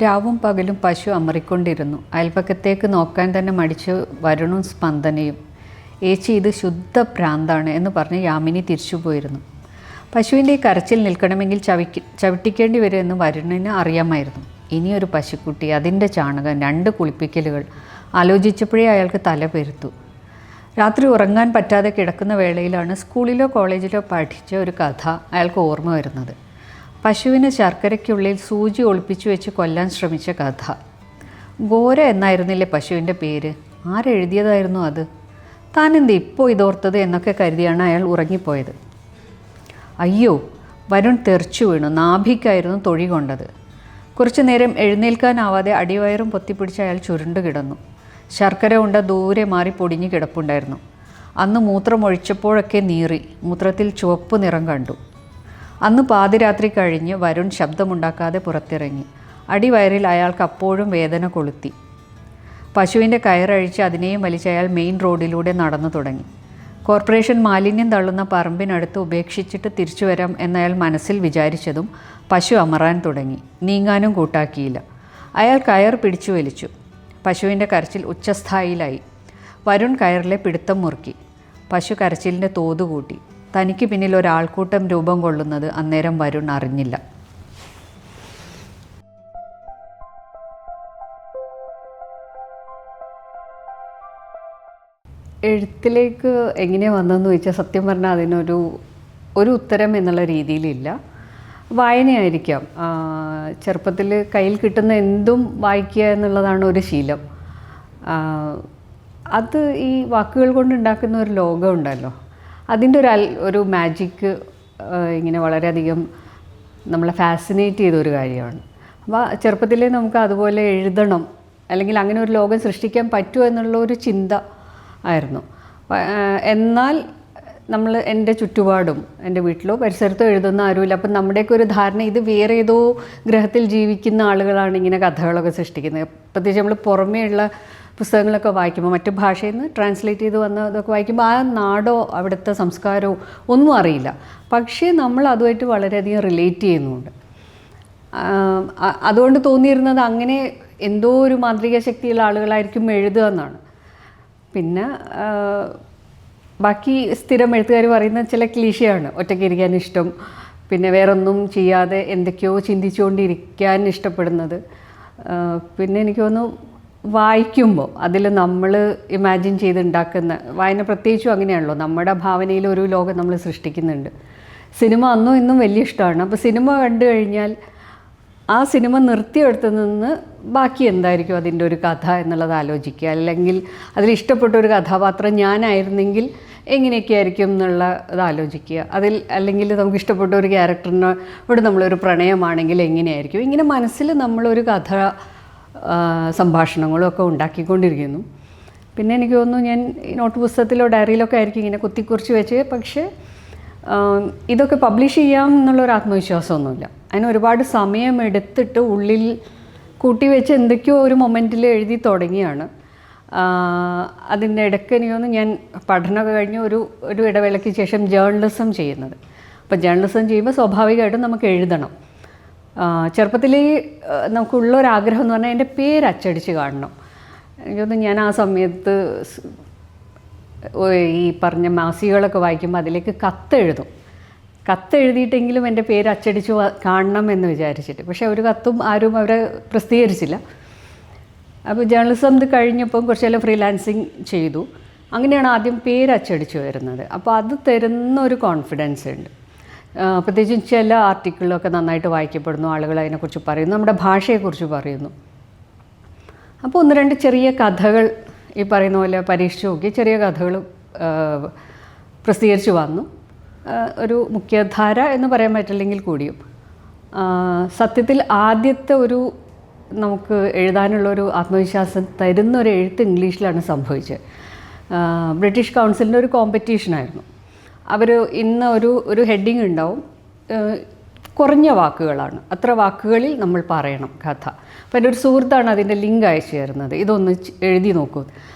രാവും പകലും പശു അമറിക്കൊണ്ടിരുന്നു. അയൽപക്കത്തേക്ക് നോക്കാൻ തന്നെ മടിച്ച് വരുണും സ്പന്ദനയും. ഏച്ചി, ഇത് ശുദ്ധ ഭ്രാന്താണ് എന്ന് പറഞ്ഞ് യാമിനി തിരിച്ചുപോയിരുന്നു. പശുവിൻ്റെ ഈ കരച്ചിൽ നിൽക്കണമെങ്കിൽ ചവിട്ടിക്കേണ്ടി വരുമെന്ന് വരുണിന് അറിയാമായിരുന്നു. ഇനിയൊരു പശുക്കുട്ടി, അതിൻ്റെ ചാണകം, 2 കുളിപ്പിക്കലുകൾ. ആലോചിച്ചപ്പോഴേ അയാൾക്ക് തല പെരുത്തു. രാത്രി ഉറങ്ങാൻ പറ്റാതെ കിടക്കുന്ന വേളയിലാണ് സ്കൂളിലോ കോളേജിലോ പഠിച്ച ഒരു കഥ അയാൾക്ക് ഓർമ്മ വരുന്നത്. പശുവിന് ശർക്കരയ്ക്കുള്ളിൽ സൂചി ഒളിപ്പിച്ചു വെച്ച് കൊല്ലാൻ ശ്രമിച്ച കഥ. ഘോര എന്നായിരുന്നില്ലേ പശുവിൻ്റെ പേര്? ആരെഴുതിയതായിരുന്നു അത്? താനെന്ത് ഇപ്പോൾ ഇതോർത്തത് എന്നൊക്കെ കരുതിയാണ് അയാൾ ഉറങ്ങിപ്പോയത്. അയ്യോ! വരുൺ തെറിച്ചു വീണു. നാഭിക്കായിരുന്നു തൊഴി കൊണ്ടത്. കുറച്ചു നേരം എഴുന്നേൽക്കാനാവാതെ അടിവയറും പൊത്തിപ്പിടിച്ച് അയാൾ ചുരുണ്ടു കിടന്നു. ശർക്കര ഉണ്ട ദൂരെ മാറി പൊടിഞ്ഞു കിടപ്പുണ്ടായിരുന്നു. അന്ന് മൂത്രമൊഴിച്ചപ്പോഴൊക്കെ നീറി. മൂത്രത്തിൽ ചുവപ്പ് നിറം കണ്ടു. അന്ന് പാതിരാത്രി കഴിഞ്ഞ് വരുൺ ശബ്ദമുണ്ടാക്കാതെ പുറത്തിറങ്ങി. അടിവയറിൽ അയാൾക്ക് അപ്പോഴും വേദന കൊളുത്തി. പശുവിൻ്റെ കയറഴിച്ച് അതിനെയും വലിച്ച് അയാൾ മെയിൻ റോഡിലൂടെ നടന്നു തുടങ്ങി. കോർപ്പറേഷൻ മാലിന്യം തള്ളുന്ന പറമ്പിനടുത്ത് ഉപേക്ഷിച്ചിട്ട് തിരിച്ചു വരാം എന്നയാൾ മനസ്സിൽ വിചാരിച്ചതും പശു അമറാൻ തുടങ്ങി. നീങ്ങാനും കൂട്ടാക്കിയില്ല. അയാൾ കയർ പിടിച്ചു വലിച്ചു. പശുവിൻ്റെ കരച്ചിൽ ഉച്ചസ്ഥായിലായി. വരുൺ കയറിലെ പിടുത്തം മുറുക്കി. പശു കരച്ചിലിൻ്റെ തോത് കൂട്ടി. തനിക്ക് പിന്നിൽ ഒരാൾക്കൂട്ടം രൂപം കൊള്ളുന്നത് അന്നേരം വരുൺ അറിഞ്ഞില്ല. എഴുത്തിലേക്ക് എങ്ങനെ വന്നതെന്ന് ചോദിച്ചാൽ സത്യം പറഞ്ഞാൽ അതിനൊരു ഉത്തരം എന്നുള്ള രീതിയിലില്ല. വായനയായിരിക്കാം. ചെറുപ്പത്തിൽ കയ്യിൽ കിട്ടുന്ന എന്തും വായിക്കുക എന്നുള്ളതാണ് ഒരു ശീലം. അത് ഈ വാക്കുകൾ കൊണ്ടുണ്ടാക്കുന്ന ഒരു ലോകം ഉണ്ടല്ലോ, അതിൻ്റെ ഒരു മാജിക്ക് ഇങ്ങനെ വളരെയധികം നമ്മളെ ഫാസിനേറ്റ് ചെയ്തൊരു കാര്യമാണ്. അപ്പോൾ ചെറുപ്പത്തിലേ നമുക്ക് അതുപോലെ എഴുതണം, അല്ലെങ്കിൽ അങ്ങനെ ഒരു ലോകം സൃഷ്ടിക്കാൻ പറ്റുമോ എന്നുള്ള ഒരു ചിന്ത ആയിരുന്നു. എന്നാൽ എൻ്റെ ചുറ്റുപാടും എൻ്റെ വീട്ടിലോ പരിസരത്തോ എഴുതുന്ന ആരുമില്ല. അപ്പം നമ്മുടെയൊക്കെ ഒരു ധാരണ ഇത് വേറെ ഏതോ ഗ്രഹത്തിൽ ജീവിക്കുന്ന ആളുകളാണ് ഇങ്ങനെ കഥകളൊക്കെ സൃഷ്ടിക്കുന്നത്. പ്രത്യേകിച്ച് നമ്മൾ പുറമേയുള്ള പുസ്തകങ്ങളൊക്കെ വായിക്കുമ്പോൾ, മറ്റു ഭാഷയിൽ നിന്ന് ട്രാൻസ്ലേറ്റ് ചെയ്ത് വന്ന ഇതൊക്കെ വായിക്കുമ്പോൾ ആ നാടോ അവിടുത്തെ സംസ്കാരമോ ഒന്നും അറിയില്ല. പക്ഷേ നമ്മൾ അതുമായിട്ട് വളരെയധികം റിലേറ്റ് ചെയ്യുന്നുണ്ട്. അതുകൊണ്ട് തോന്നിയിരുന്നത് അങ്ങനെ എന്തോ ഒരു മാന്ത്രിക ശക്തിയുള്ള ആളുകളായിരിക്കും എഴുതുക എന്നാണ്. പിന്നെ ബാക്കി സ്ഥിരം എഴുത്തുകാർ പറയുന്ന ചില ക്ലീശയാണ്. ഒറ്റയ്ക്ക് ഇരിക്കാൻ ഇഷ്ടം, പിന്നെ വേറൊന്നും ചെയ്യാതെ എന്തൊക്കെയോ ചിന്തിച്ചുകൊണ്ടിരിക്കാൻ ഇഷ്ടപ്പെടുന്നത്. പിന്നെ എനിക്ക് തോന്നുന്നു വായിക്കുമ്പോൾ അതിൽ നമ്മൾ ഇമാജിൻ ചെയ്തുണ്ടാക്കുന്ന വായന പ്രത്യേകിച്ചും അങ്ങനെയാണല്ലോ, നമ്മുടെ ഭാവനയിൽ ഒരു ലോകം നമ്മൾ സൃഷ്ടിക്കുന്നുണ്ട്. സിനിമ അന്നും ഇന്നും വലിയ ഇഷ്ടമാണ്. അപ്പോൾ സിനിമ കണ്ടു കഴിഞ്ഞാൽ ആ സിനിമ നിർത്തിയെടുത്ത് നിന്ന് ബാക്കി എന്തായിരിക്കും അതിൻ്റെ ഒരു കഥ എന്നുള്ളത് ആലോചിക്കുക. അല്ലെങ്കിൽ അതിലിഷ്ടപ്പെട്ട ഒരു കഥാപാത്രം ഞാനായിരുന്നെങ്കിൽ എങ്ങനെയൊക്കെ ആയിരിക്കും എന്നുള്ള ഇത് ആലോചിക്കുക. അല്ലെങ്കിൽ നമുക്ക് ഇഷ്ടപ്പെട്ട ഒരു ക്യാരക്ടറിനോട് നമ്മളൊരു പ്രണയമാണെങ്കിൽ എങ്ങനെയായിരിക്കും. ഇങ്ങനെ മനസ്സിൽ നമ്മളൊരു കഥ സംഭാഷണങ്ങളും ഒക്കെ ഉണ്ടാക്കിക്കൊണ്ടിരിക്കുന്നു. പിന്നെ എനിക്ക് തോന്നുന്നു ഞാൻ ഈ നോട്ട് പുസ്തകത്തിലോ ഡയറിയിലൊക്കെ ആയിരിക്കും ഇങ്ങനെ കുത്തിക്കുറിച്ച് വെച്ച്. പക്ഷേ ഇതൊക്കെ പബ്ലിഷ് ചെയ്യാം എന്നുള്ളൊരു ആത്മവിശ്വാസമൊന്നുമില്ല. അതിന് ഒരുപാട് സമയമെടുത്തിട്ട് ഉള്ളിൽ കൂട്ടിവെച്ച് എന്തൊക്കെയോ ഒരു മൊമെൻറ്റിൽ എഴുതി തുടങ്ങിയാണ്. അതിൻ്റെ ഇടയ്ക്ക് എനിക്ക് തോന്നുന്നു ഞാൻ പഠനമൊക്കെ കഴിഞ്ഞ് ഒരു ഇടവേളയ്ക്ക് ശേഷം ജേർണലിസം ചെയ്യുന്നത്. അപ്പോൾ ജേർണലിസം ചെയ്യുമ്പോൾ സ്വാഭാവികമായിട്ടും നമുക്ക് എഴുതണം. ചെറുപ്പത്തിലേ നമുക്കുള്ളൊരാഗ്രഹം എന്ന് പറഞ്ഞാൽ എൻ്റെ പേര് അച്ചടിച്ച് കാണണം. എനിക്ക് തോന്നുന്നു ഞാൻ ആ സമയത്ത് ഈ പറഞ്ഞ മാസികകളൊക്കെ വായിക്കുമ്പോൾ അതിലേക്ക് കത്തെഴുതിയിട്ടെങ്കിലും എൻ്റെ പേര് അച്ചടിച്ച് കാണണം എന്ന് വിചാരിച്ചിട്ട്. പക്ഷേ ഒരു കത്തും ആരും അവരെ പ്രസിദ്ധീകരിച്ചില്ല. അപ്പോൾ ജേർണലിസം ഇത് കഴിഞ്ഞപ്പം കുറച്ചെല്ലാം ഫ്രീലാൻസിങ് ചെയ്തു. അങ്ങനെയാണ് ആദ്യം പേര് അച്ചടിച്ച് വരുന്നത്. അപ്പോൾ അത് തരുന്ന ഒരു കോൺഫിഡൻസ് ഉണ്ട്. പ്രത്യേകിച്ചും ചില ആർട്ടിക്കിളൊക്കെ നന്നായിട്ട് വായിക്കപ്പെടുന്നു, ആളുകൾ അതിനെക്കുറിച്ച് പറയുന്നു, നമ്മുടെ ഭാഷയെക്കുറിച്ച് പറയുന്നു. അപ്പോൾ 1-2 ചെറിയ കഥകൾ ഈ പറയുന്ന പോലെ പരീക്ഷിച്ച് നോക്കി ചെറിയ കഥകൾ പ്രസിദ്ധീകരിച്ച് വന്നു. ഒരു മുഖ്യധാര എന്ന് പറയാൻ പറ്റില്ലെങ്കിൽ കൂടിയും സത്യത്തിൽ ആദ്യത്തെ നമുക്ക് എഴുതാനുള്ളൊരു ആത്മവിശ്വാസം തരുന്നൊരു എഴുത്ത് ഇംഗ്ലീഷിലാണ് സംഭവിച്ചത്. ബ്രിട്ടീഷ് കൗൺസിലിൻ്റെ ഒരു കോമ്പറ്റീഷനായിരുന്നു. അവർ ഇന്ന് ഒരു ഹെഡിങ് ഉണ്ടാവും, കുറഞ്ഞ വാക്കുകളാണ്, അത്ര വാക്കുകളിൽ നമ്മൾ പറയണം കഥ. അപ്പോൾ എൻ്റെ ഒരു സുഹൃത്താണ് അതിൻ്റെ ലിങ്ക് അയച്ചു തരുന്നത്, ഇതൊന്ന് എഴുതി നോക്കൂ.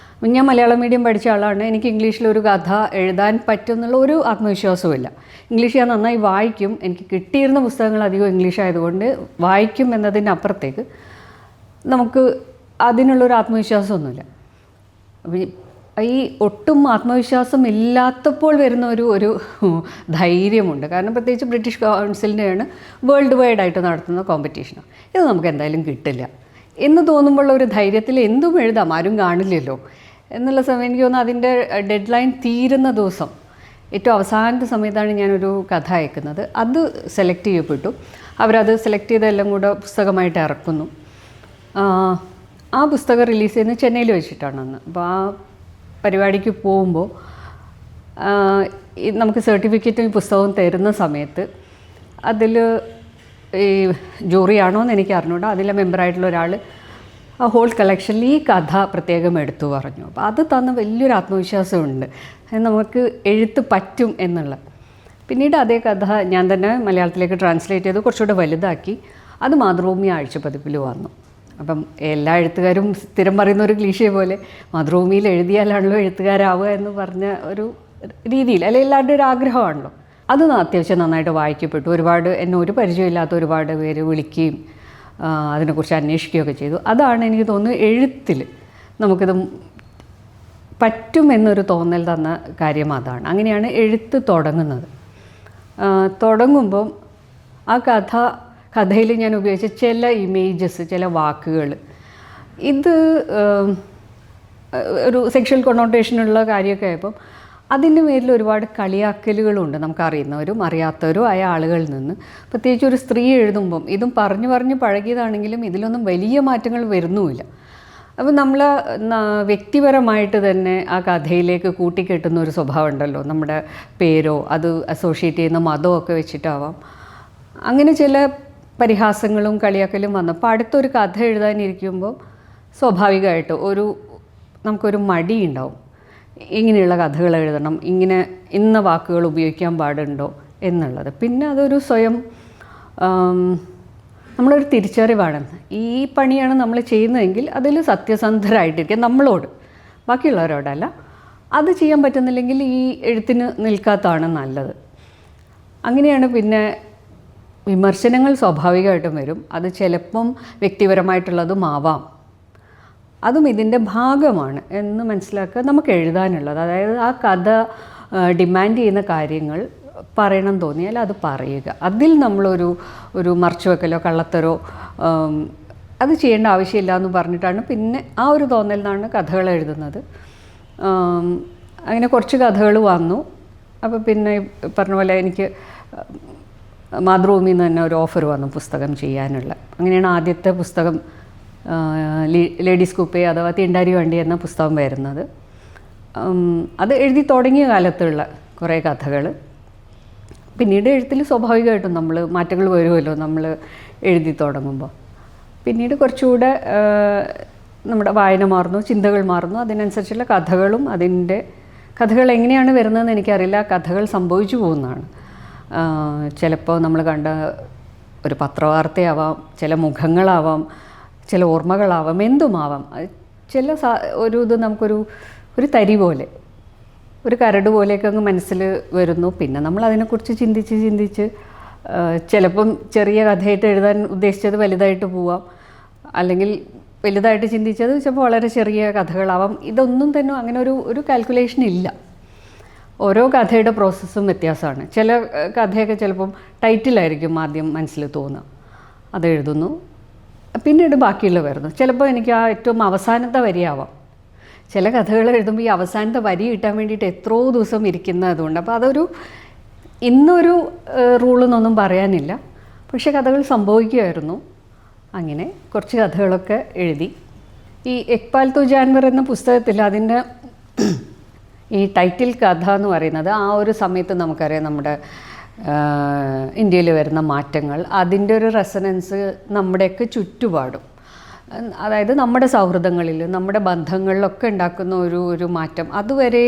ഞാൻ മലയാളം മീഡിയം പഠിച്ച ആളാണ്. എനിക്ക് ഇംഗ്ലീഷിലൊരു കഥ എഴുതാൻ പറ്റുമെന്നുള്ള ഒരു ആത്മവിശ്വാസവുമില്ല. ഇംഗ്ലീഷ് ഞാൻ നന്നായി വായിക്കും, എനിക്ക് കിട്ടിയിരുന്ന പുസ്തകങ്ങൾ അധികം ഇംഗ്ലീഷ് ആയതുകൊണ്ട് വായിക്കും എന്നതിനപ്പുറത്തേക്ക് നമുക്ക് അതിനുള്ളൊരു ആത്മവിശ്വാസമൊന്നുമില്ല. ഈ ഒട്ടും ആത്മവിശ്വാസം ഇല്ലാത്തപ്പോൾ വരുന്ന ഒരു ധൈര്യമുണ്ട്. കാരണം പ്രത്യേകിച്ച് ബ്രിട്ടീഷ് കൗൺസിലിൻ്റെയാണ് വേൾഡ് വൈഡായിട്ട് നടത്തുന്ന കോമ്പറ്റീഷനാണ്. ഇത് നമുക്ക് എന്തായാലും കിട്ടില്ല എന്ന് തോന്നുമ്പോൾ ഒരു ധൈര്യത്തിൽ എന്തും എഴുതാം, ആരും കാണില്ലല്ലോ എന്നുള്ള സമയം എനിക്ക് തോന്നുന്നു. അതിൻ്റെ ഡെഡ് ലൈൻ തീരുന്ന ദിവസം ഏറ്റവും അവസാനത്തെ സമയത്താണ് ഞാനൊരു കഥ അയക്കുന്നത്. അത് സെലക്ട് ചെയ്യപ്പെട്ടു. അവരത് സെലക്ട് ചെയ്തെല്ലാം കൂടെ പുസ്തകമായിട്ട് ഇറക്കുന്നു. ആ പുസ്തകം റിലീസ് ചെയ്യുന്നത് ചെന്നൈയിൽ വെച്ചിട്ടാണ് അന്ന്. അപ്പോൾ ആ പരിപാടിക്ക് പോകുമ്പോൾ നമുക്ക് സർട്ടിഫിക്കറ്റും പുസ്തകവും തരുന്ന സമയത്ത് അതിൽ ഈ ജൂറിയാണോ എന്ന് എനിക്ക് അറിഞ്ഞൂടാ, അതിലെ മെമ്പറായിട്ടുള്ള ഒരാൾ ആ ഹോൾ കളക്ഷനിൽ ഈ കഥ പ്രത്യേകം എടുത്തു പറഞ്ഞു. അപ്പോൾ അത് തന്ന വലിയൊരു ആത്മവിശ്വാസമുണ്ട്, നമുക്ക് എഴുത്ത് പറ്റും എന്നുള്ള. പിന്നീട് അതേ കഥ ഞാൻ തന്നെ മലയാളത്തിലേക്ക് ട്രാൻസ്ലേറ്റ് ചെയ്ത് കുറച്ചുകൂടെ വലുതാക്കി അത് മാതൃഭൂമി ആഴ്ചപ്പതിപ്പിൽ വന്നു. അപ്പം എല്ലാ എഴുത്തുകാരും സ്ഥിരം പറയുന്ന ഒരു ക്ലീഷേ പോലെ മാതൃഭൂമിയിൽ എഴുതിയാലാണല്ലോ എഴുത്തുകാരാവുക എന്ന് പറഞ്ഞ ഒരു രീതിയിൽ, അല്ലെങ്കിൽ എല്ലാവരുടെയും ഒരു ആഗ്രഹമാണല്ലോ. അത് അത്യാവശ്യം നന്നായിട്ട് വായിക്കപ്പെട്ടു. ഒരുപാട് എന്നെ ഒരു പരിചയമില്ലാത്ത ഒരുപാട് പേര് വിളിക്കുകയും അതിനെക്കുറിച്ച് അന്വേഷിക്കുകയൊക്കെ ചെയ്തു. അതാണ് എനിക്ക് തോന്നുന്നു എഴുത്തിൽ നമുക്കിത് പറ്റുമെന്നൊരു തോന്നൽ തന്ന കാര്യം അതാണ്. അങ്ങനെയാണ് എഴുത്ത് തുടങ്ങുന്നത്. തുടങ്ങുമ്പോൾ ആ കഥയിൽ ഞാൻ ഉപയോഗിച്ച ചില ഇമേജസ്, ചില വാക്കുകൾ, ഇത് ഒരു സെക്ഷൽ കൊണോട്ടേഷനുള്ള കാര്യമൊക്കെ ആയപ്പോൾ അതിൻ്റെ പേരിൽ ഒരുപാട് കളിയാക്കലുകളുണ്ട്, നമുക്കറിയുന്നവരും അറിയാത്തവരും ആയ ആളുകളിൽ നിന്ന്. പ്രത്യേകിച്ച് ഒരു സ്ത്രീ എഴുതുമ്പം ഇതും പറഞ്ഞു പഴകിയതാണെങ്കിലും ഇതിലൊന്നും വലിയ മാറ്റങ്ങൾ വരുന്നുമില്ല. അപ്പോൾ നമ്മൾ വ്യക്തിപരമായിട്ട് തന്നെ ആ കഥയിലേക്ക് കൂട്ടിക്കെട്ടുന്ന ഒരു സ്വഭാവം ഉണ്ടല്ലോ. നമ്മുടെ പേരോ അത് അസോഷ്യേറ്റ് ചെയ്യുന്ന മതമോ ഒക്കെ വെച്ചിട്ടാവാം. അങ്ങനെ ചില പരിഹാസങ്ങളും കളിയാക്കലും വന്നപ്പോൾ അടുത്തൊരു കഥ എഴുതാനിരിക്കുമ്പോൾ സ്വാഭാവികമായിട്ട് നമുക്കൊരു മടി ഉണ്ടാവും. ഇങ്ങനെയുള്ള കഥകൾ എഴുതണം, ഇന്ന വാക്കുകൾ ഉപയോഗിക്കാൻ പാടുണ്ടോ എന്നുള്ളത്. പിന്നെ അതൊരു സ്വയം നമ്മളൊരു തിരിച്ചറിവാണ്. ഈ പണിയാണ് നമ്മൾ ചെയ്യുന്നതെങ്കിൽ അതിൽ സത്യസന്ധരായിട്ടിരിക്കുക, നമ്മളോട്, ബാക്കിയുള്ളവരോടല്ല. അത് ചെയ്യാൻ പറ്റുന്നില്ലെങ്കിൽ ഈ എഴുത്തിന് നിൽക്കാത്തതാണ് നല്ലത്. അങ്ങനെയാണ്. പിന്നെ വിമർശനങ്ങൾ സ്വാഭാവികമായിട്ടും വരും. അത് ചിലപ്പം വ്യക്തിപരമായിട്ടുള്ളതും ആവാം. അതും ഇതിൻ്റെ ഭാഗമാണ് എന്ന് മനസ്സിലാക്കുക. നമുക്ക് എഴുതാനുള്ളത്, അതായത് ആ കഥ ഡിമാൻഡ് ചെയ്യുന്ന കാര്യങ്ങൾ പറയണം തോന്നിയാൽ അത് പറയുക. അതിൽ നമ്മളൊരു മറച്ചുവെക്കലോ കള്ളത്തരോ അത് ചെയ്യേണ്ട ആവശ്യമില്ല എന്ന് പറഞ്ഞിട്ടാണ് പിന്നെ ആ ഒരു തോന്നലിനാണ് കഥകൾ എഴുതുന്നത്. അങ്ങനെ കുറച്ച് കഥകൾ വന്നു. അപ്പോൾ പിന്നെ പറഞ്ഞ പോലെ എനിക്ക് മാതൃഭൂമിയിൽ നിന്ന് തന്നെ ഒരു ഓഫർ വന്നു പുസ്തകം ചെയ്യാനുള്ള. അങ്ങനെയാണ് ആദ്യത്തെ പുസ്തകം ലേഡീസ് കുപ്പേ അഥവാ തീണ്ടാരി വണ്ടി എന്ന പുസ്തകം വരുന്നത്. അത് എഴുതി തുടങ്ങിയ കാലത്തുള്ള കുറേ കഥകൾ. പിന്നീട് എഴുത്തിൽ സ്വാഭാവികമായിട്ടും മാറ്റങ്ങൾ വരുമല്ലോ നമ്മൾ എഴുതി തുടങ്ങുമ്പോൾ. പിന്നീട് കുറച്ചുകൂടെ നമ്മുടെ വായന മാറുന്നു, ചിന്തകൾ മാറുന്നു. അതിനനുസരിച്ചുള്ള കഥകൾ എങ്ങനെയാണ് വരുന്നതെന്ന് എനിക്കറിയില്ല. കഥകൾ സംഭവിച്ചു പോകുന്നതാണ്. ചിലപ്പോൾ നമ്മൾ കണ്ട ഒരു പത്രവാർത്തയാവാം, ചില മുഖങ്ങളാവാം, ചില ഓർമ്മകളാവാം, എന്തുമാവാം. ചില ഇത് നമുക്കൊരു തരി പോലെ, ഒരു കരട് പോലെയൊക്കെ അങ്ങ് മനസ്സിൽ വരുന്നു. പിന്നെ നമ്മൾ അതിനെക്കുറിച്ച് ചിന്തിച്ച് ചിലപ്പം ചെറിയ കഥയായിട്ട് എഴുതാൻ ഉദ്ദേശിച്ചത് വലുതായിട്ട് പോവാം, അല്ലെങ്കിൽ വലുതായിട്ട് ചിന്തിച്ചത് ചിലപ്പോൾ വളരെ ചെറിയ കഥകളാവാം. ഇതൊന്നും തന്നെ അങ്ങനെ ഒരു കാൽക്കുലേഷൻ ഇല്ല. ഓരോ കഥയുടെ പ്രോസസ്സും വ്യത്യാസമാണ്. ചില കഥയൊക്കെ ചിലപ്പം ടൈറ്റിലായിരിക്കും ആദ്യം മനസ്സിൽ തോന്നുക, അത് എഴുതുന്നു, പിന്നീട് ബാക്കിയുള്ള വരുന്നു. ചിലപ്പോൾ എനിക്ക് ആ ഏറ്റവും അവസാനത്തെ വരിയാവാം. ചില കഥകൾ എഴുതുമ്പോൾ ഈ അവസാനത്തെ വരി കിട്ടാൻ വേണ്ടിയിട്ട് എത്രയോ ദിവസം ഇരിക്കുന്നതുകൊണ്ട്. അപ്പോൾ ഇന്നൊരു റൂളെന്നൊന്നും പറയാനില്ല, പക്ഷേ കഥകൾ സംഭവിക്കുമായിരുന്നു. അങ്ങനെ കുറച്ച് കഥകളൊക്കെ എഴുതി. ഈ എക് പാൽതു ജാൻവർ എന്ന പുസ്തകത്തിൽ അതിൻ്റെ ഈ ടൈറ്റിൽ കഥ എന്ന് പറയുന്നത് ആ ഒരു സമയത്ത് നമുക്കറിയാം നമ്മുടെ ഇന്ത്യയിൽ വരുന്ന മാറ്റങ്ങൾ, അതിൻ്റെ ഒരു റെസനൻസ് നമ്മുടെയൊക്കെ ചുറ്റുപാടും, അതായത് നമ്മുടെ സൗഹൃദങ്ങളിൽ, നമ്മുടെ ബന്ധങ്ങളിലൊക്കെ ഉണ്ടാക്കുന്ന ഒരു മാറ്റം. അതുവരെ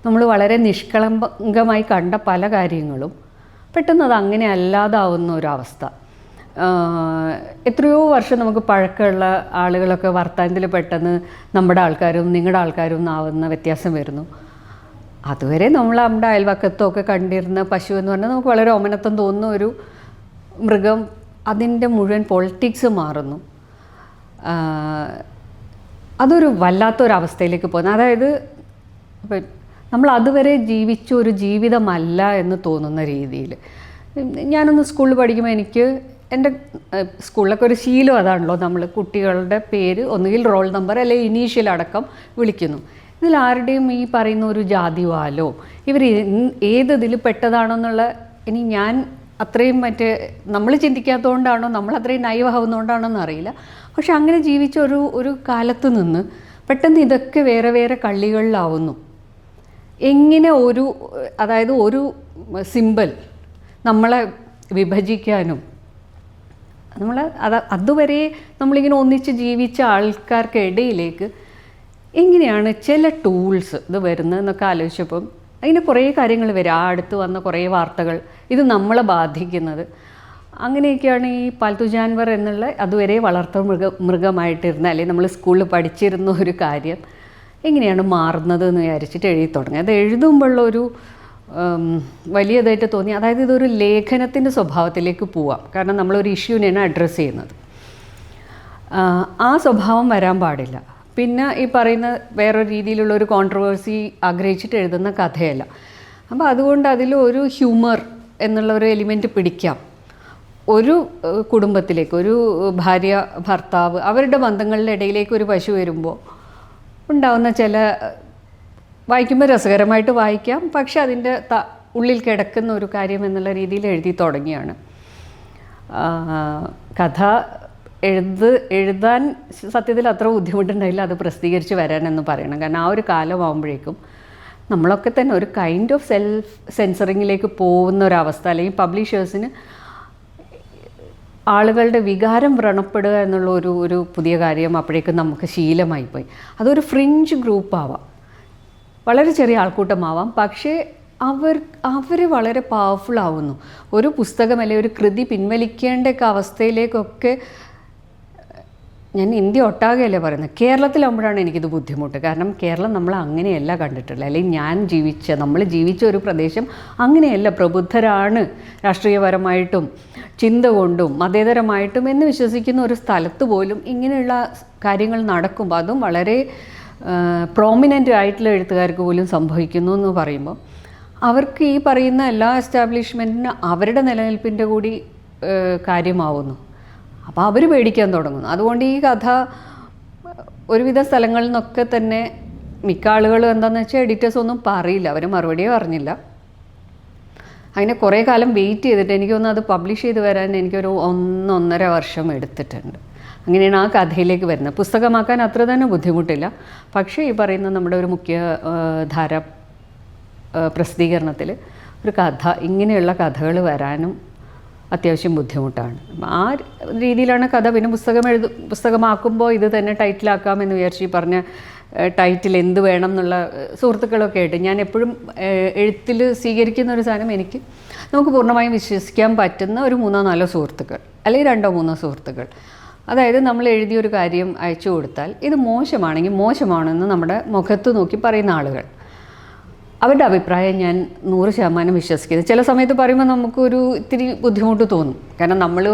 നമ്മൾ വളരെ നിഷ്കളങ്കമായി കണ്ട പല കാര്യങ്ങളും പെട്ടെന്ന് അത് അങ്ങനെ അല്ലാതാവുന്ന ഒരവസ്ഥ. എത്രയോ വർഷം നമുക്ക് പഴക്കമുള്ള ആളുകളൊക്കെ വർത്തമാനത്തിൽ പെട്ടെന്ന് നമ്മുടെ ആൾക്കാരും നിങ്ങളുടെ ആൾക്കാരും എന്നാവുന്ന വ്യത്യാസം വരുന്നു. അതുവരെ നമ്മുടെ അയൽവക്കത്തൊക്കെ കണ്ടിരുന്ന പശു എന്ന് പറഞ്ഞാൽ നമുക്ക് വളരെ ഓമനത്വം തോന്നുന്ന ഒരു മൃഗം, അതിൻ്റെ മുഴുവൻ പൊളിറ്റിക്സ് മാറുന്നു. അതൊരു വല്ലാത്തൊരവസ്ഥയിലേക്ക് പോകുന്നത്. അതായത് ഇപ്പം നമ്മൾ അതുവരെ ജീവിച്ച ഒരു ജീവിതമല്ല എന്ന് തോന്നുന്ന രീതിയിൽ. ഞാനൊന്ന് സ്കൂളിൽ പഠിക്കുമ്പോൾ എനിക്ക് എൻ്റെ സ്കൂളിലൊക്കെ ഒരു ശീലം അതാണല്ലോ, നമ്മൾ കുട്ടികളുടെ പേര് ഒന്നുകിൽ റോൾ നമ്പർ അല്ലെങ്കിൽ ഇനീഷ്യൽ അടക്കം വിളിക്കുന്നു. ഇതിൽ ആരുടെയും ഈ പറയുന്ന ഒരു ജാതിവാലോ ഇവർ ഏതിൽ പെട്ടതാണെന്നുള്ള, ഇനി ഞാൻ അത്രയും നമ്മൾ ചിന്തിക്കാത്തതുകൊണ്ടാണോ നമ്മൾ അത്രയും നൈവാകുന്നതുകൊണ്ടാണോ എന്നറിയില്ല. പക്ഷെ അങ്ങനെ ജീവിച്ച ഒരു കാലത്ത് നിന്ന് പെട്ടെന്ന് ഇതൊക്കെ വേറെ വേറെ കള്ളികളിലാവുന്നു. എങ്ങനെ അതായത് ഒരു സിമ്പൽ നമ്മളെ വിഭജിക്കാനും, അതുവരെ നമ്മളിങ്ങനെ ഒന്നിച്ച് ജീവിച്ച ആൾക്കാർക്കിടയിലേക്ക് എങ്ങനെയാണ് ചില ടൂൾസ് ഇത് വരുന്നതെന്നൊക്കെ ആലോചിച്ചപ്പം അതിന് കുറേ കാര്യങ്ങൾ വരും. അടുത്ത് വന്ന കുറേ വാർത്തകൾ ഇത് നമ്മളെ ബാധിക്കുന്നത്. അങ്ങനെയൊക്കെയാണ് ഈ പാൽത്തു ജാൻവർ എന്നുള്ള അതുവരെ മൃഗമായിട്ടിരുന്ന, അല്ലെങ്കിൽ നമ്മൾ സ്കൂളിൽ പഠിച്ചിരുന്ന ഒരു കാര്യം എങ്ങനെയാണ് മാറുന്നത് എന്ന് വിചാരിച്ചിട്ട് എഴുതി തുടങ്ങി. അത് എഴുതുമ്പോഴുള്ളൊരു വലിയതായിട്ട് തോന്നി. അതായത് ഇതൊരു ലേഖനത്തിൻ്റെ സ്വഭാവത്തിലേക്ക് പോവാം. കാരണം നമ്മളൊരു ഇഷ്യൂവിനെയാണ് അഡ്രസ്സ് ചെയ്യുന്നത്. ആ സ്വഭാവം വരാൻ പാടില്ല. പിന്നെ ഈ പറയുന്ന വേറൊരു രീതിയിലുള്ള ഒരു കോൺട്രവേഴ്സി ആഗ്രഹിച്ചിട്ട് എഴുതുന്ന കഥയല്ല. അപ്പോൾ അതുകൊണ്ട് അതിൽ ഒരു ഹ്യൂമർ എന്നുള്ള ഒരു എലിമെൻറ്റ് പിടിക്കാം. ഒരു കുടുംബത്തിലേക്ക്, ഒരു ഭാര്യ ഭർത്താവ് അവരുടെ ബന്ധങ്ങളുടെ ഇടയിലേക്ക് ഒരു പശു വരുമ്പോൾ ഉണ്ടാവുന്ന ചില, വായിക്കുമ്പോൾ രസകരമായിട്ട് വായിക്കാം, പക്ഷെ അതിൻ്റെ ഉള്ളിൽ കിടക്കുന്ന ഒരു കാര്യം എന്നുള്ള രീതിയിൽ എഴുതി തുടങ്ങിയാണ്. കഥ എഴുതാൻ സത്യത്തിൽ അത്ര ബുദ്ധിമുട്ടുണ്ടായില്ല അത് പ്രസിദ്ധീകരിച്ച് വരാനെന്ന് പറയണം. കാരണം ആ ഒരു കാലമാകുമ്പോഴേക്കും നമ്മളൊക്കെ തന്നെ ഒരു കൈൻഡ് ഓഫ് സെൽഫ് സെൻസറിങ്ങിലേക്ക് പോകുന്ന ഒരവസ്ഥ, അല്ലെങ്കിൽ പബ്ലിഷേഴ്സിന് ആളുകളുടെ വികാരം വ്രണപ്പെടുക എന്നുള്ള ഒരു പുതിയ കാര്യം അപ്പോഴേക്കും നമുക്ക് ശീലമായിപ്പോയി. അതൊരു ഫ്രിഞ്ച് ഗ്രൂപ്പാവാം, വളരെ ചെറിയ ആൾക്കൂട്ടമാവാം, പക്ഷേ അവർ വളരെ പവർഫുൾ ആവുന്നു. ഒരു പുസ്തകം അല്ലെങ്കിൽ ഒരു കൃതി പിൻവലിക്കേണ്ടൊക്കെ അവസ്ഥയിലേക്കൊക്കെ, ഞാൻ ഇന്ത്യ ഒട്ടാകെയല്ലേ പറയുന്നത്, കേരളത്തിലാകുമ്പോഴാണ് എനിക്കിത് ബുദ്ധിമുട്ട്. കാരണം കേരളം നമ്മൾ അങ്ങനെയല്ല കണ്ടിട്ടുള്ളത്, അല്ലെങ്കിൽ നമ്മൾ ജീവിച്ച ഒരു പ്രദേശം അങ്ങനെയല്ല. പ്രബുദ്ധരാണ് രാഷ്ട്രീയപരമായിട്ടും ചിന്ത കൊണ്ടും മതേതരമായിട്ടും എന്ന് വിശ്വസിക്കുന്ന ഒരു സ്ഥലത്ത് പോലും ഇങ്ങനെയുള്ള കാര്യങ്ങൾ നടക്കുമ്പോൾ, അതും വളരെ പ്രോമിനൻ്റ് ആയിട്ടുള്ള എഴുത്തുകാർക്ക് പോലും സംഭവിക്കുന്നു എന്ന് പറയുമ്പോൾ അവർക്ക് ഈ പറയുന്ന എല്ലാ എസ്റ്റാബ്ലിഷ്മെൻറ്റിന് അവരുടെ നിലനിൽപ്പിൻ്റെ കൂടി കാര്യമാവുന്നു. അപ്പോൾ അവർ പേടിക്കാൻ തുടങ്ങുന്നു. അതുകൊണ്ട് ഈ കഥ ഒരുവിധ സ്ഥലങ്ങളിൽ നിന്നൊക്കെ തന്നെ മിക്ക ആളുകളും എന്താണെന്ന് വെച്ചാൽ എഡിറ്റേഴ്സ് ഒന്നും പറയില്ല, അവർ മറുപടിയേ പറഞ്ഞില്ല. അങ്ങനെ കുറേ കാലം വെയിറ്റ് ചെയ്തിട്ട് എനിക്ക് തോന്നുന്നു അത് പബ്ലിഷ് ചെയ്ത് വരാൻ എനിക്കൊരു 1.5 വർഷം എടുത്തിട്ടുണ്ട്. അങ്ങനെയാണ് ആ കഥയിലേക്ക് വരുന്നത്. പുസ്തകമാക്കാൻ അത്ര തന്നെ ബുദ്ധിമുട്ടില്ല, പക്ഷേ ഈ പറയുന്ന നമ്മുടെ ഒരു മുഖ്യധാര പ്രസിദ്ധീകരണത്തിൽ ഒരു കഥ, ഇങ്ങനെയുള്ള കഥകൾ വരാനും അത്യാവശ്യം ബുദ്ധിമുട്ടാണ്. ആ രീതിയിലാണ് കഥ. പിന്നെ പുസ്തകമാക്കുമ്പോൾ ഇത് തന്നെ ടൈറ്റിലാക്കാമെന്ന് വിചാരിച്ച് ഈ പറഞ്ഞ ടൈറ്റിൽ എന്ത് വേണം എന്നുള്ള സുഹൃത്തുക്കളൊക്കെ ആയിട്ട് ഞാൻ എപ്പോഴും എഴുത്തിൽ സ്വീകരിക്കുന്ന ഒരു സാധനം, നമുക്ക് പൂർണ്ണമായും വിശ്വസിക്കാൻ പറ്റുന്ന ഒരു 3-4 സുഹൃത്തുക്കൾ, അല്ലെങ്കിൽ 2-3 സുഹൃത്തുക്കൾ. അതായത് നമ്മൾ എഴുതിയൊരു കാര്യം അയച്ചു കൊടുത്താൽ ഇത് മോശമാണെങ്കിൽ മോശമാണെന്ന് നമ്മുടെ മുഖത്ത് നോക്കി പറയുന്ന ആളുകൾ, അവരുടെ അഭിപ്രായം ഞാൻ 100% വിശ്വസിക്കുന്നത്. ചില സമയത്ത് പറയുമ്പോൾ നമുക്കൊരു ഇത്തിരി ബുദ്ധിമുട്ട് തോന്നും. കാരണം നമ്മൾ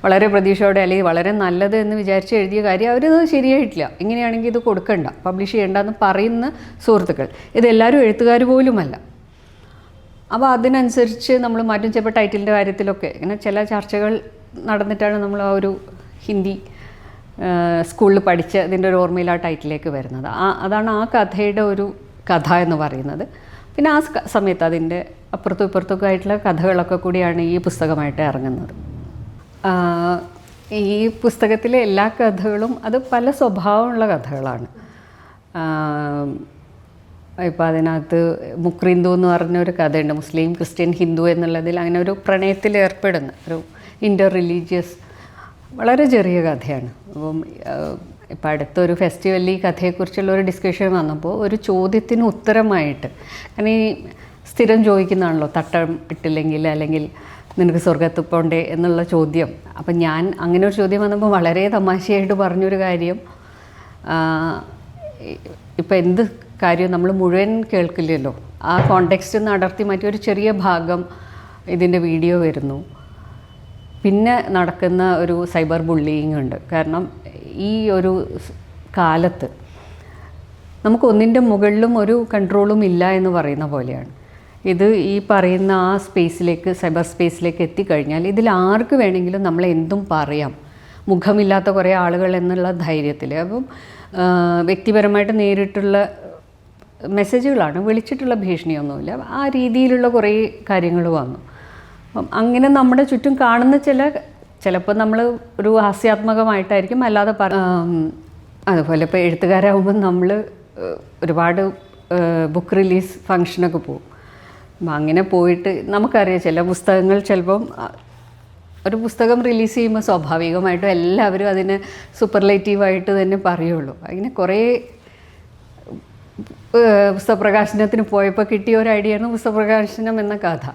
വളരെ പ്രതീക്ഷയോടെ അല്ലെങ്കിൽ വളരെ നല്ലത് എന്ന് വിചാരിച്ച് എഴുതിയ കാര്യം അവരത് ശരിയായിട്ടില്ല, ഇങ്ങനെയാണെങ്കിൽ ഇത് കൊടുക്കണ്ട, പബ്ലിഷ് ചെയ്യേണ്ടെന്ന് പറയുന്ന സുഹൃത്തുക്കൾ, ഇതെല്ലാവരും എഴുത്തുകാർ പോലുമല്ല. അപ്പോൾ അതിനനുസരിച്ച് നമ്മൾ മാറ്റും. ചിലപ്പോൾ ടൈറ്റിലിൻ്റെ കാര്യത്തിലൊക്കെ ഇങ്ങനെ ചില ചർച്ചകൾ നടന്നിട്ടാണ് നമ്മൾ ആ ഒരു ഹിന്ദി സ്കൂളിൽ പഠിച്ച ഇതിൻ്റെ ഒരു ഓർമ്മയിൽ ആ ടൈറ്റിലേക്ക് വരുന്നത്. അതാണ് ആ കഥയുടെ ഒരു കഥ എന്ന് പറയുന്നത്. പിന്നെ ആ സമയത്ത് അതിൻ്റെ അപ്പുറത്തും ഇപ്പുറത്തൊക്കെ ആയിട്ടുള്ള കഥകളൊക്കെ കൂടിയാണ് ഈ പുസ്തകമായിട്ട് ഇറങ്ങുന്നത്. ഈ പുസ്തകത്തിലെ എല്ലാ കഥകളും അത് പല സ്വഭാവമുള്ള കഥകളാണ്. ഇപ്പോൾ അതിനകത്ത് മുക്രിന്ദു എന്ന് പറഞ്ഞൊരു കഥയുണ്ട്, മുസ്ലിം ക്രിസ്ത്യൻ ഹിന്ദു എന്നുള്ളതിൽ അങ്ങനെ ഒരു പ്രണയത്തിൽ ഏർപ്പെടുന്ന ഒരു ഇൻ്റർ റിലീജിയസ് വളരെ ചെറിയ കഥയാണ്. അപ്പം ഇപ്പോൾ അടുത്തൊരു ഫെസ്റ്റിവലിൽ ഈ കഥയെക്കുറിച്ചുള്ള ഒരു ഡിസ്കഷൻ വന്നപ്പോൾ ഒരു ചോദ്യത്തിന് ഉത്തരമായിട്ട്, കാരണം ഈ സ്ഥിരം ചോദിക്കുന്നതാണല്ലോ തട്ടം ഇട്ടില്ലെങ്കിൽ അല്ലെങ്കിൽ നിനക്ക് സ്വർഗത്തിൽ പോണ്ടേ എന്നുള്ള ചോദ്യം. അപ്പം ഞാൻ അങ്ങനെ ഒരു ചോദ്യം വന്നപ്പോൾ വളരെ തമാശയായിട്ട് പറഞ്ഞൊരു കാര്യം, ഇപ്പം എന്ത് കാര്യം നമ്മൾ മുഴുവൻ കേൾക്കില്ലല്ലോ, ആ കോണ്ടെക്സ്റ്റ് നിന്ന് അടർത്തി മാറ്റി ഒരു ചെറിയ ഭാഗം ഇതിൻ്റെ വീഡിയോ വരുന്നു, പിന്നെ നടക്കുന്ന ഒരു സൈബർ ബുള്ളിയിങ് ഉണ്ട്. കാരണം ഈ ഒരു കാലത്ത് നമുക്ക് ഒന്നിൻ്റെ മുകളിലും ഒരു കൺട്രോളും ഇല്ല എന്ന് പറയുന്ന പോലെയാണ്. ഇത് ഈ പറയുന്ന ആ സ്പേസിലേക്ക്, സൈബർ സ്പേസിലേക്ക് എത്തിക്കഴിഞ്ഞാൽ ഇതിൽ ആർക്ക് വേണമെങ്കിലും നമ്മളെ എന്തും പറയാം, മുഖമില്ലാത്ത കുറേ ആളുകൾ എന്നുള്ള ധൈര്യത്തിൽ. അപ്പം വ്യക്തിപരമായിട്ട് നേരിട്ടുള്ള മെസ്സേജുകളാണ്, വിളിച്ചിട്ടുള്ള ഭീഷണിയൊന്നുമില്ല. ആ രീതിയിലുള്ള കുറേ കാര്യങ്ങൾ വന്നു. അപ്പം അങ്ങനെ നമ്മുടെ ചുറ്റും കാണുന്ന ചിലപ്പോൾ നമ്മൾ ഒരു ഹാസ്യാത്മകമായിട്ടായിരിക്കും, അല്ലാതെ അതുപോലെ ഇപ്പോൾ എഴുത്തുകാരാകുമ്പോൾ നമ്മൾ ഒരുപാട് ബുക്ക് റിലീസ് ഫങ്ഷനൊക്കെ പോകും. അപ്പം അങ്ങനെ പോയിട്ട് നമുക്കറിയാം ചില പുസ്തകങ്ങൾ ചിലപ്പം ഒരു പുസ്തകം റിലീസ് ചെയ്യുമ്പോൾ സ്വാഭാവികമായിട്ടും എല്ലാവരും അതിന് സൂപ്പർലേറ്റീവായിട്ട് തന്നെ പറയുള്ളൂ. അങ്ങനെ കുറേ പുസ്തകപ്രകാശനത്തിന് പോയപ്പോൾ കിട്ടിയ ഒരു ഐഡിയയാണ് പുസ്തകപ്രകാശനം എന്ന കഥ.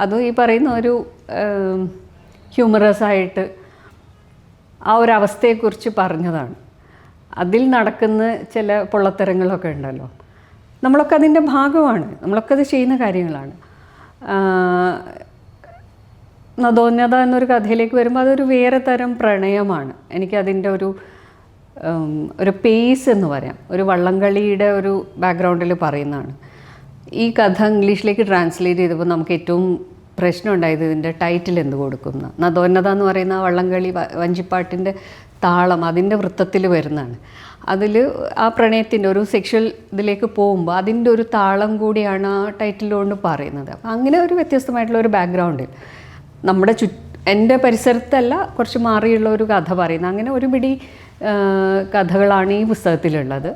അതും ഈ പറയുന്ന ഒരു ഹ്യൂമറസ് ആയിട്ട് ആ ഒരു അവസ്ഥയെക്കുറിച്ച് പറഞ്ഞതാണ്. അതിൽ നടക്കുന്ന ചില പൊള്ളത്തരങ്ങളൊക്കെ ഉണ്ടല്ലോ, നമ്മളൊക്കെ അതിൻ്റെ ഭാഗമാണ്, നമ്മളൊക്കെ അത് ചെയ്യുന്ന കാര്യങ്ങളാണ്. നദോന്നത എന്നൊരു കഥയിലേക്ക് വരുമ്പോൾ അതൊരു വേറെ തരം പ്രണയമാണ്. എനിക്കതിൻ്റെ ഒരു പേസ് എന്ന് പറയാം, ഒരു വള്ളംകളിയുടെ ഒരു ബാക്ക്ഗ്രൗണ്ടിൽ പറയുന്നതാണ്. ഈ കഥ ഇംഗ്ലീഷിലേക്ക് ട്രാൻസ്ലേറ്റ് ചെയ്തപ്പോൾ നമുക്ക് ഏറ്റവും പ്രശ്നം ഉണ്ടായത് ഇതിൻ്റെ ടൈറ്റിൽ എന്ത് കൊടുക്കുന്ന. നദോന്നത എന്ന് പറയുന്ന വള്ളംകളി വഞ്ചിപ്പാട്ടിൻ്റെ താളം അതിൻ്റെ വൃത്തത്തിൽ വരുന്നതാണ്. അതിൽ ആ പ്രണയത്തിൻ്റെ ഒരു സെക്ഷൽ ഇതിലേക്ക് പോകുമ്പോൾ അതിൻ്റെ ഒരു താളം കൂടിയാണ് ആ ടൈറ്റിലുകൊണ്ട് പറയുന്നത്. അപ്പം അങ്ങനെ ഒരു വ്യത്യസ്തമായിട്ടുള്ള ഒരു ബാക്ക്ഗ്രൗണ്ടിൽ നമ്മുടെ എൻ്റെ പരിസരത്തല്ല, കുറച്ച് മാറിയുള്ള ഒരു കഥ പറയുന്നത്. അങ്ങനെ ഒരു പിടി കഥകളാണ് ഈ പുസ്തകത്തിലുള്ളത്.